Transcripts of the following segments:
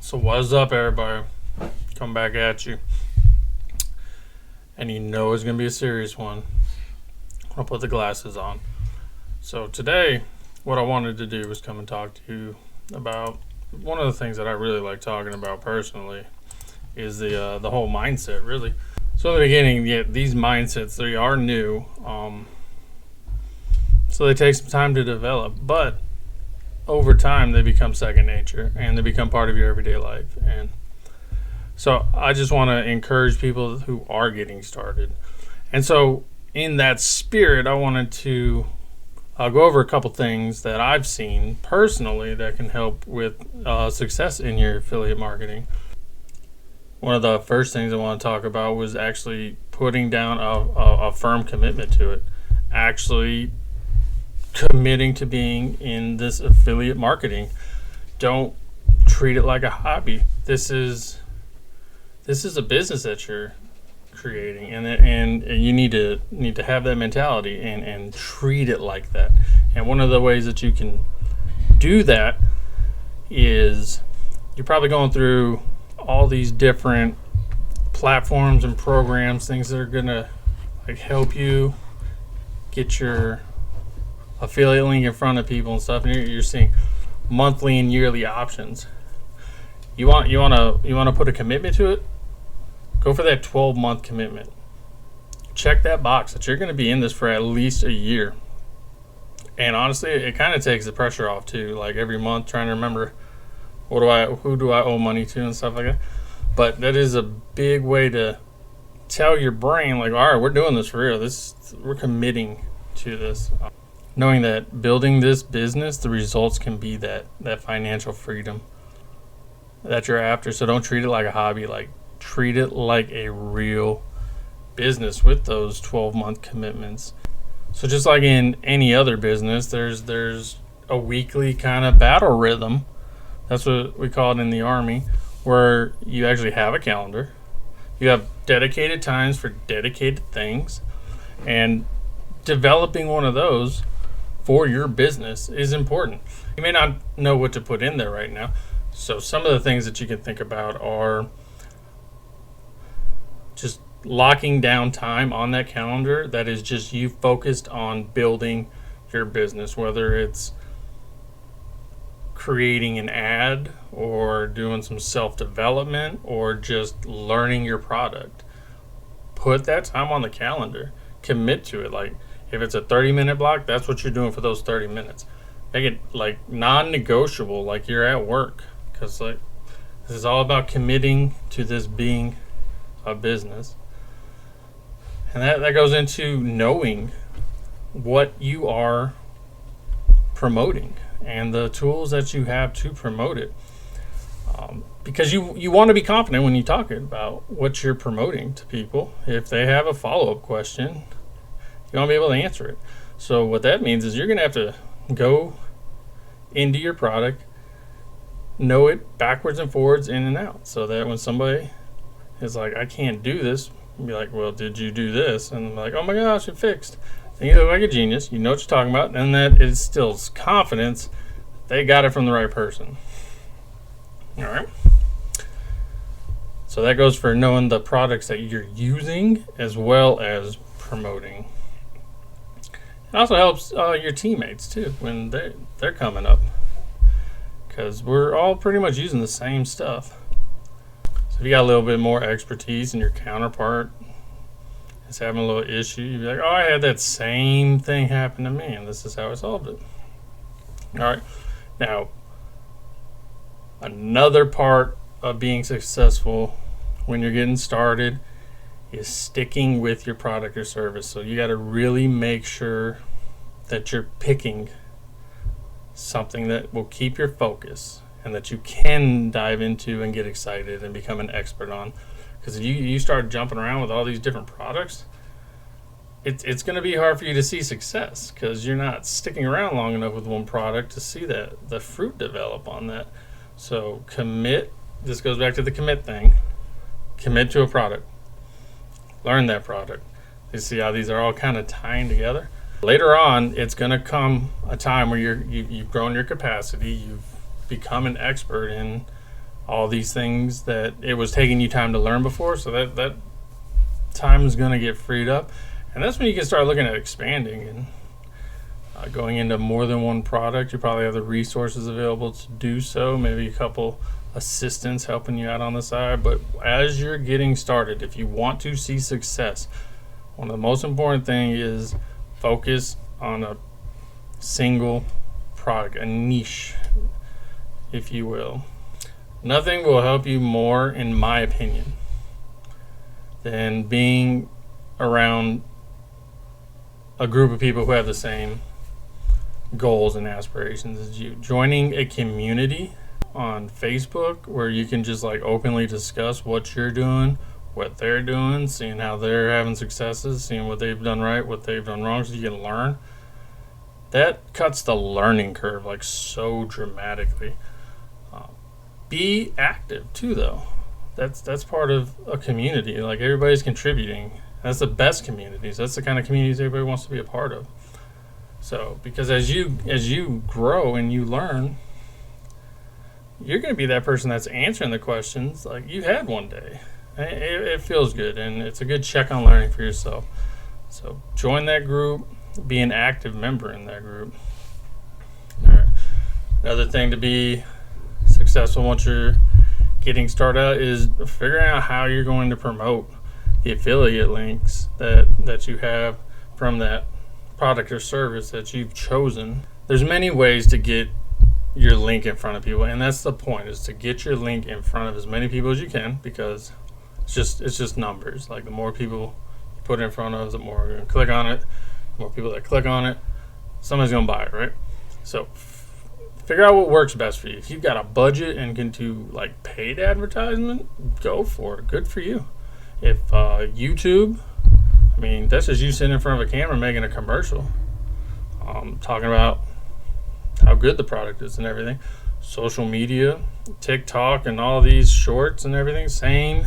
So what's up, everybody? Come back at you. And you know it's going to be a serious one. I'll put the glasses on. So today, what I wanted to do was come and talk to you about one of the things that I really like talking about personally is the whole mindset, really. So in the beginning, these mindsets, they are new. So they take some time to develop, but over time they become second nature and they become part of your everyday life. And so I just want to encourage people who are getting started. And so in that spirit, I wanted to go over a couple things that I've seen personally that can help with success in your affiliate marketing. One of the first things I want to talk about was actually putting down a firm commitment to it. Actually committing to being in this affiliate marketing. Don't treat it like a hobby. This is a business that you're creating, and you need to have that mentality and treat it like that. And one of the ways that you can do that is you're probably going through all these different platforms and programs, things that are gonna help you get your affiliate link in front of people and stuff, and you're seeing monthly and yearly options. You want to put a commitment to it. Go for that 12-month commitment. Check that box that you're going to be in this for at least a year. And honestly, it kind of takes the pressure off too. Like every month, trying to remember who do I owe money to and stuff like that. But that is a big way to tell your brain, like, all right, we're doing this for real. We're committing to this. Knowing that building this business, the results can be that financial freedom that you're after. So don't treat it like a hobby. Like, treat it like a real business with those 12-month commitments. So just like in any other business, there's a weekly kind of battle rhythm. That's what we call it in the Army, where you actually have a calendar. You have dedicated times for dedicated things, and developing one of those for your business is important. You may not know what to put in there right now. So some of the things that you can think about are just locking down time on that calendar that is just you focused on building your business, whether it's creating an ad or doing some self-development or just learning your product. Put that time on the calendar. Commit to it. Like, if it's a 30-minute block, that's what you're doing for those 30 minutes. Make it like non-negotiable, like you're at work. Because this is all about committing to this being a business. And that goes into knowing what you are promoting and the tools that you have to promote it. Because you want to be confident when you talk about what you're promoting to people. If they have a follow-up question, you want to be able to answer it. So what that means is you're going to have to go into your product, know it backwards and forwards, in and out, so that when somebody is like, I can't do this, be like, well, did you do this? And I'm like, oh my gosh, it fixed. And you look like a genius. You know what you're talking about, and that instills confidence. They got it from the right person. All right. So that goes for knowing the products that you're using as well as promoting. It also helps your teammates too when they're coming up, because we're all pretty much using the same stuff. So if you got a little bit more expertise and your counterpart is having a little issue, you'd be like, oh, I had that same thing happen to me and this is how I solved it. All right. Now, another part of being successful when you're getting started is sticking with your product or service. So you got to really make sure that you're picking something that will keep your focus and that you can dive into and get excited and become an expert on. Because if you start jumping around with all these different products, it's going to be hard for you to see success because you're not sticking around long enough with one product to see that the fruit develop on that. So commit. This goes back to the commit thing. Commit to a product. Learn that product. You see how these are all kind of tying together? Later on, it's going to come a time where you've grown your capacity, you've become an expert in all these things that it was taking you time to learn before. So that time is going to get freed up, and that's when you can start looking at expanding and going into more than one product. You probably have the resources available to do so, maybe a couple assistants helping you out on the side. But as you're getting started, if you want to see success, one of the most important things is focus on a single product, a niche, if you will. Nothing will help you more, in my opinion, than being around a group of people who have the same goals and aspirations as you. Joining a community on Facebook where you can just like openly discuss what you're doing, what they're doing, seeing how they're having successes, seeing what they've done right, what they've done wrong, so you can learn. That cuts the learning curve like so dramatically. Be active too, though. That's part of a community. Like, everybody's contributing. That's the best communities. That's the kind of communities everybody wants to be a part of. So, because as you grow and you learn, you're going to be that person that's answering the questions like you had one day. It feels good, and it's a good check on learning for yourself. So join that group, be an active member in that group. All right. Another thing to be successful once you're getting started out is figuring out how you're going to promote the affiliate links that you have from that product or service that you've chosen. There's many ways to get your link in front of people, and that's the point, is to get your link in front of as many people as you can, because it's just numbers. Like, the more people you put it in front of, the more are going to click on it. The more people that click on it, somebody's going to buy it, right? So figure out what works best for you. If you've got a budget and can do like paid advertisement, go for it. Good for you. If YouTube, I mean, that's just you sitting in front of a camera making a commercial, talking about how good the product is and everything. Social media, TikTok, and all these shorts and everything, same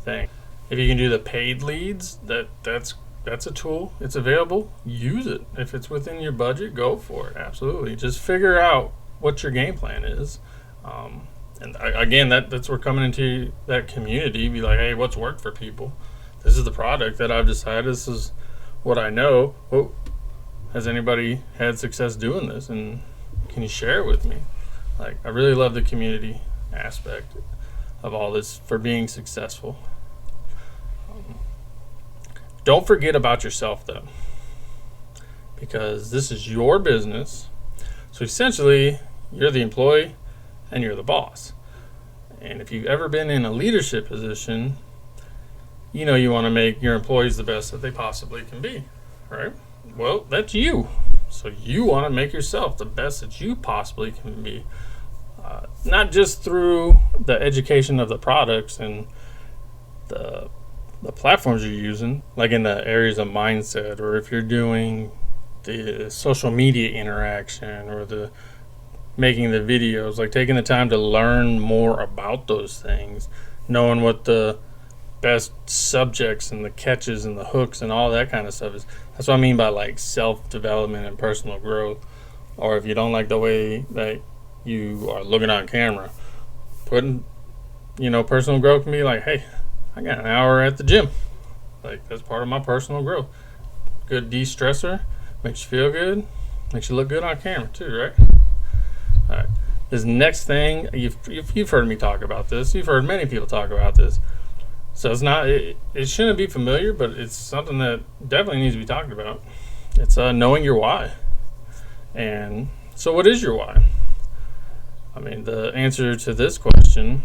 thing. If you can do the paid leads, that's a tool. It's available. Use it. If it's within your budget, go for it. Absolutely. Just figure out what your game plan is. Again, that's where coming into that community, be like, hey, what's worked for people? This is the product that I've decided. This is what I know. Oh, has anybody had success doing this? And can you share it with me? Like, I really love the community aspect of all this for being successful. Don't forget about yourself, though, because this is your business. So essentially, you're the employee and you're the boss. And if you've ever been in a leadership position, you know you want to make your employees the best that they possibly can be, right? Well, that's you. So you want to make yourself the best that you possibly can be. Not just through the education of the products and the platforms you're using, like in the areas of mindset, or if you're doing the social media interaction or the making the videos, like taking the time to learn more about those things, knowing what the best subjects and the catches and the hooks and all that kind of stuff is. That's what I mean by like self-development and personal growth. Or if you don't like the way that you are looking on camera, putting, personal growth can be like, hey, I got an hour at the gym. Like, that's part of my personal growth. Good de-stressor, makes you feel good, makes you look good on camera too, right? All right. This next thing, you've heard me talk about this. You've heard many people talk about this. So it shouldn't be familiar, but it's something that definitely needs to be talked about. It's knowing your why. And so what is your why? I mean, the answer to this question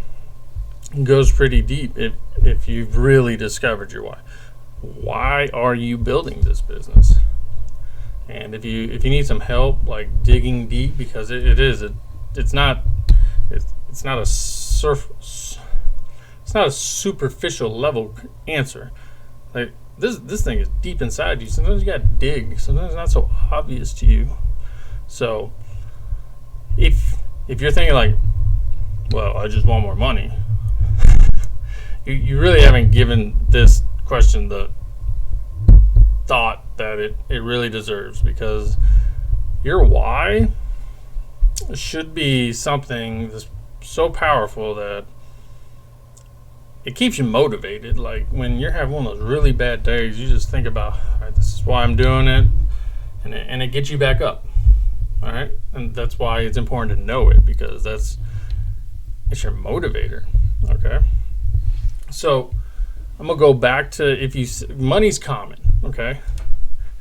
goes pretty deep if you've really discovered your why. Why are you building this business? And if you need some help, like digging deep, because it's not a superficial level answer. Like, this thing is deep inside you. Sometimes you gotta dig. Sometimes it's not so obvious to you. So if you're thinking like, well, I just want more money, you really haven't given this question the thought that it really deserves, because your why should be something so powerful that it keeps you motivated. Like when you're having one of those really bad days, you just think about, all right, this is why I'm doing it, and it gets you back up. All right, and that's why it's important to know it, because it's your motivator. Okay, so I'm gonna go back to money's common. Okay,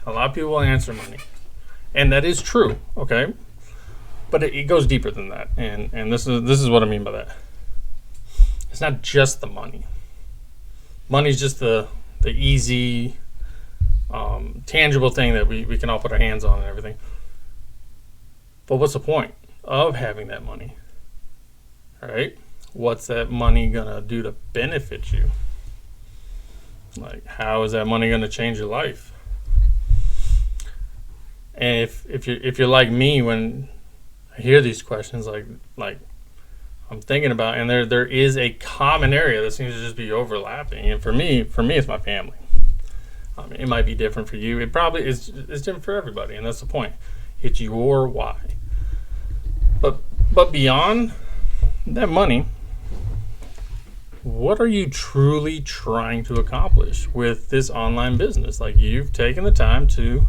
a lot of people will answer money, and that is true. Okay, but it goes deeper than that, and this is what I mean by that. It's not just the money. Money's just the easy, tangible thing that we can all put our hands on and everything. But what's the point of having that money? Right? What's that money gonna do to benefit you? Like, how is that money gonna change your life? And if you're like me, when I hear these questions, like I'm thinking about, and there is a common area that seems to just be overlapping. And for me, it's my family. It might be different for you. It probably is. It's different for everybody, and that's the point. It's your why. But beyond that money, what are you truly trying to accomplish with this online business? Like, you've taken the time to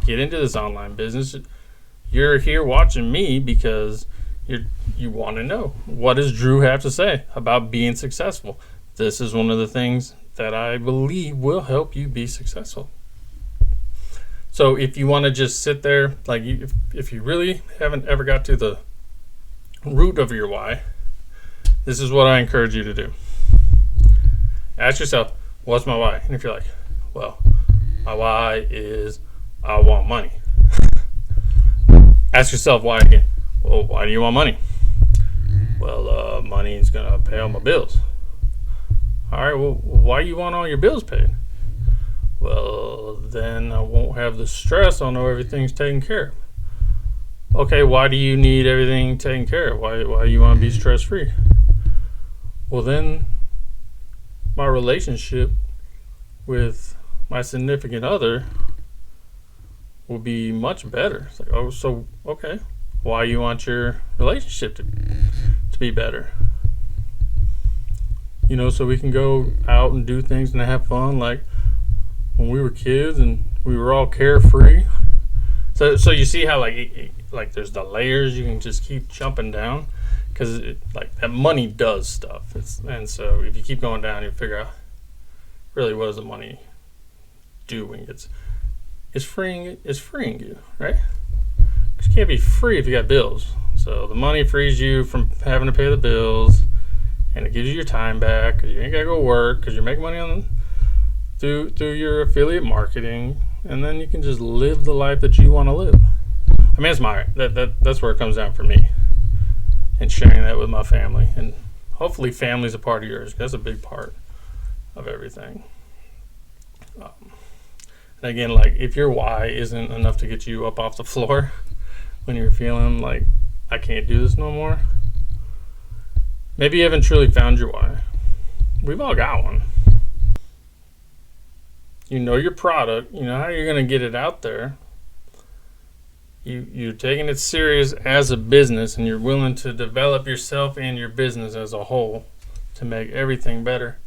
get into this online business. You're here watching me because you want to know, what does Drew have to say about being successful? This is one of the things that I believe will help you be successful. So if you want to just sit there, like if you really haven't ever got to the root of your why, this is what I encourage you to do. Ask yourself, what's my why? And if you're like, well, my why is I want money. Ask yourself why again. Well, why do you want money? Well, money is going to pay all my bills. All right, well, why do you want all your bills paid? Well, then I won't have the stress. I'll know everything's taken care of. Okay, why do you need everything taken care of? Why do you want to be stress-free? Well, then my relationship with my significant other will be much better. It's like, oh, so, okay, why you want your relationship to be better? You know, so we can go out and do things and have fun, like when we were kids and we were all carefree. So you see how like there's the layers, you can just keep jumping down, because like that money does stuff. And so if you keep going down, you figure out really what does the money doing? It's freeing you, right? Because you can't be free if you got bills. So the money frees you from having to pay the bills, and it gives you your time back because you ain't gotta go work, because you're making money through your affiliate marketing, and then you can just live the life that you want to live. I mean, that's where it comes down for me, and sharing that with my family, and hopefully family's a part of yours. That's a big part of everything. And again, like if your why isn't enough to get you up off the floor when you're feeling like I can't do this no more, maybe you haven't truly found your why. We've all got one. You know your product, you know how you're going to get it out there. You're taking it serious as a business, and you're willing to develop yourself and your business as a whole to make everything better.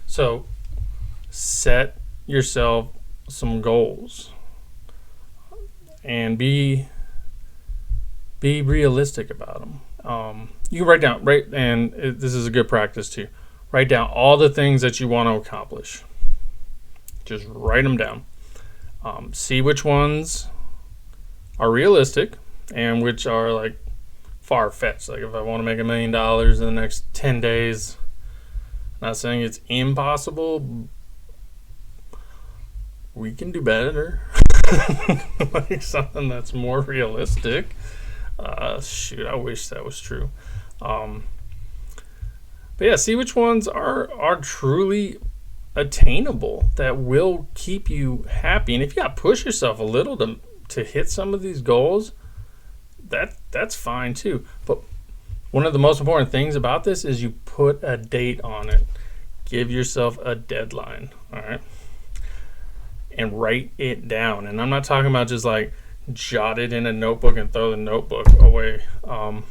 So set yourself some goals and be realistic about them. You write down, this is a good practice too. Write down all the things that you want to accomplish. Just write them down. See which ones are realistic and which are like far-fetched. Like if I want to make $1 million in the next 10 days, I'm not saying it's impossible. We can do better. Like something that's more realistic. Shoot, I wish that was true. But yeah, see which ones are truly attainable, that will keep you happy. And if you got to push yourself a little to hit some of these goals, that's fine too. But one of the most important things about this is you put a date on it. Give yourself a deadline, all right? And write it down. And I'm not talking about just like jot it in a notebook and throw the notebook away. I'm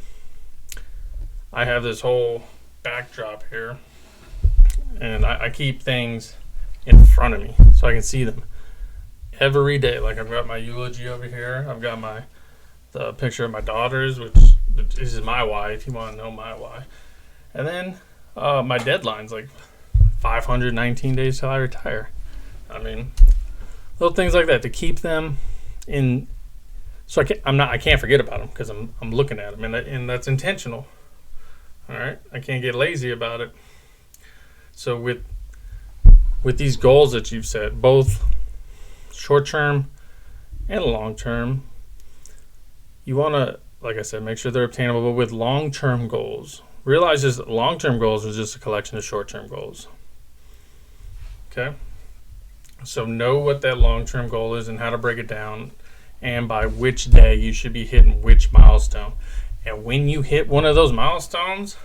I have this whole backdrop here, and I keep things in front of me so I can see them every day. Like I've got my eulogy over here. I've got the picture of my daughters, which is my why, if you want to know my why. And then my deadline's like 519 days till I retire. I mean, little things like that to keep them in. So I can't forget about them because I'm looking at them, and that's intentional. All right, I can't get lazy about it. So with these goals that you've set, both short term and long term, you want to, like I said, make sure they're obtainable. But with long term goals, realize just long term goals are just a collection of short term goals. Okay, so know what that long term goal is and how to break it down, and by which day you should be hitting which milestone. And when you hit one of those milestones,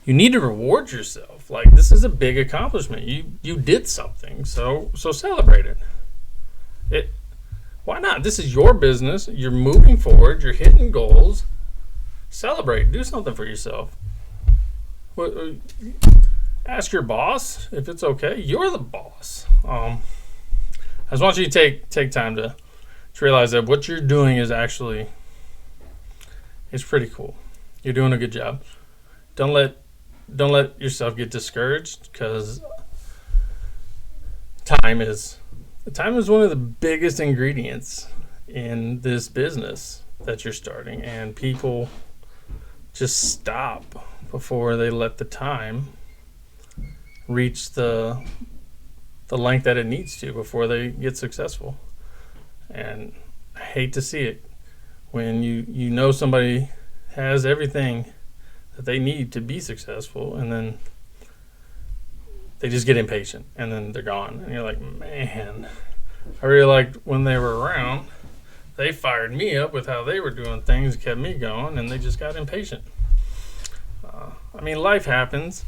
you need to reward yourself. Like, this is a big accomplishment. You did something, so celebrate it. Why not? This is your business. You're moving forward. You're hitting goals. Celebrate. Do something for yourself. Ask your boss if it's okay. You're the boss. I just want you to take time to realize that what you're doing is actually, it's pretty cool. You're doing a good job. Don't let yourself get discouraged, because time is one of the biggest ingredients in this business that you're starting, and people just stop before they let the time reach the length that it needs to before they get successful. And I hate to see it when you know somebody has everything that they need to be successful, and then they just get impatient and then they're gone, and you're like, man, I really liked when they were around. They fired me up with how they were doing things, kept me going, and they just got impatient. I mean, life happens.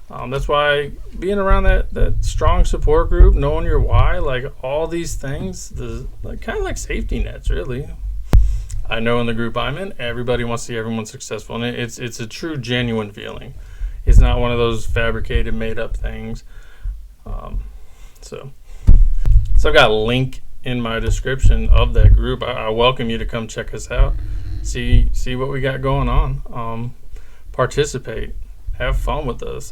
That's why being around that strong support group, knowing your why, like all these things, kind of like safety nets, really. I know in the group I'm in, everybody wants to see everyone successful, and it's a true, genuine feeling. It's not one of those fabricated, made-up things. So I've got a link in my description of that group. I welcome you to come check us out, see what we got going on, participate, have fun with us.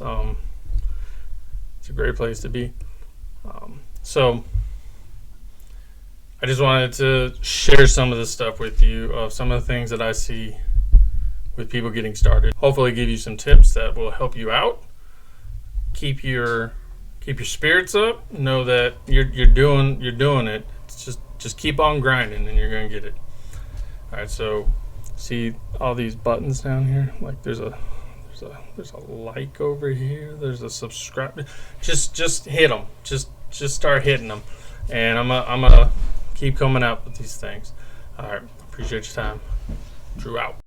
It's a great place to be. So I just wanted to share some of the stuff with you, of some of the things that I see with people getting started. Hopefully give you some tips that will help you out. Keep your spirits up. Know that you're doing it. It's just keep on grinding and you're going to get it. All right, so see all these buttons down here? Like there's a like over here. There's a subscribe. Just hit them. Just start hitting them. And I'm gonna keep coming out with these things. All right, appreciate your time. Drew out.